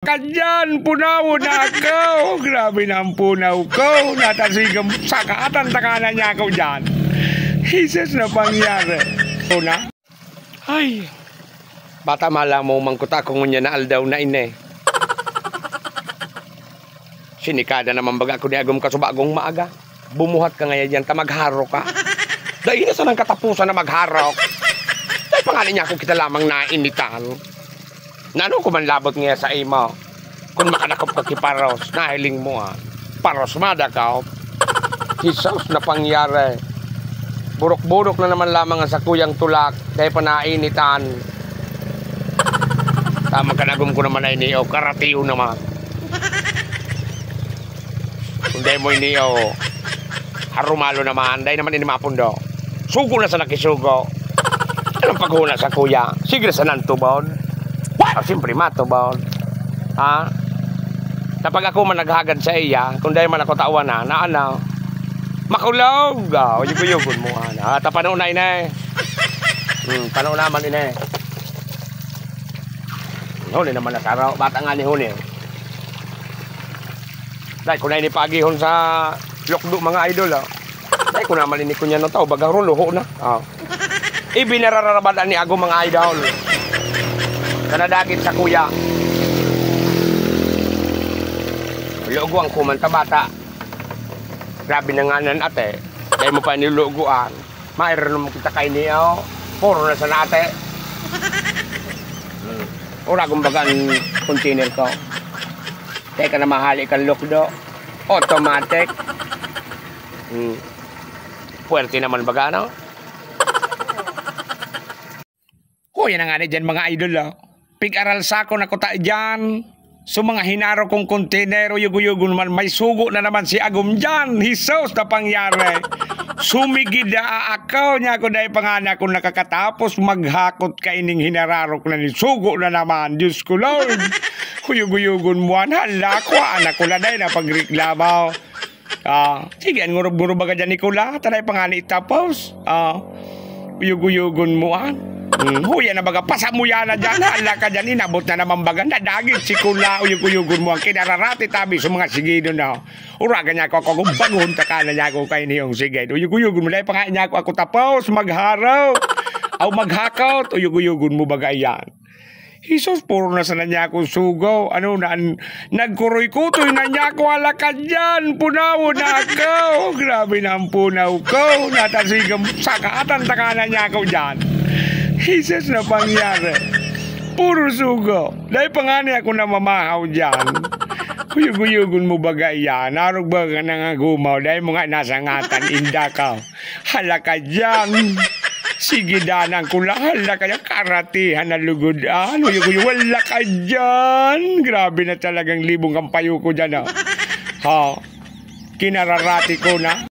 Kanyan, punaw na ako. Grabe na ang punaw ko. Natasigam sa kaatan takanan niya ako dyan. Jesus na pangyari. Una? Ay. Bata mala mo mangkuta kung ngunya na aldaw na ine. Sinikada naman baga ko ni agom kasubagong maaga. Bumuhat ka ngayon yan, ta magharo ka. Dahil na sa nang katapusan na magharok. Dahil pangalan niya ako kita lamang nainitan. Nano ko man labot nga sa imo. Kung makanakop ka kiparos, nahiling mo ha. Paros madakaw. Jesus na pangyari. Burok-burok na naman lamang sa kuyang tulak. Dahil pa nainitan. Tama kanagom ko naman ay niyo. Karatiyo naman. Kung dahil mo niyo, harumalo naman. Dahil naman inimapundo. Sugo na sa nakisugo. Anong paghuna sa kuya? Sige sa nantubon. Oh, siyempre matubon. Ha? Kapag ako man naghagad sa iya, kung dahil man ako tawa na ano? Makulog! Oh, yugo-yugon mo. Tapanaw na ina eh. Panaw naman ina eh. Huli naman na taraw. Bata nga ni huli. Dahil kung na inipagihon sa lokdo mga idol. Dahil kung naman ini ko niya ng tao, bagang luho na. Ibinararabadan ni Ago mga idol. Kanadagit sa kuya. Lugo ang kumanta bata. Grabe na nga nan ate. Dahil mo pa niluguan. Mayroon mo kita kay niyo. Puro na sa nate. Ura kumbaga ang container ko. Teka na mahali kang lukdo. Automatic. Puwerte naman baga no? Yan na nga dyan mga idol Pig-aral sa ako na kuta dyan. So mga hinaro kong kontenero, yugo-yugo naman, may sugo na naman si Agum dyan. Jesus na pangyari. Sumigid na akaw niya ako dahil pangana kung nakakatapos maghakot ka ining hinararok na ni sugo na naman. Diyos ko Lord. Yugo-yugon mo, hala ko, anak ko na dahil na pagreklamaw. Sige, ngurub-ngurub baga dyan Nicola, tanay pangana itapos. Yugo-yugon mo, Huya na baga, pasamuya na dyan, hala ka dyan, inabot na naman baga, nadagit si Kula, uyug-uyugun mo ang kinararati tabi sa mga sigido na. Uraga niya ako bagun ka na niya ako kayo niyong sigido. Uyug-uyugun mo, dahil pa nga niya ako tapos, magharaw, o maghakot, uyug-uyugun mo baga yan. Jesus, puro na sana niya akong sugaw. Nagkuroy-kutoy na niya ako, hala ka dyan, punaw na ako. Grabe na ang punaw ko, natasigam sa kaatan takanan niya ako dyan. Jesus na pangyari. Puro sugo. Dahil pangani ako na mamahaw dyan. Kuyug-uyugun mo baga yan. Narog baga nangagumaw. Dahil mga nasangatan. Inda ka. Hala ka dyan. Sige danang kula. Hala ka dyan. Karatihan na lugod. Wala ka dyan. Grabe na talagang libong kampayo ko dyan. Kinararati ko na.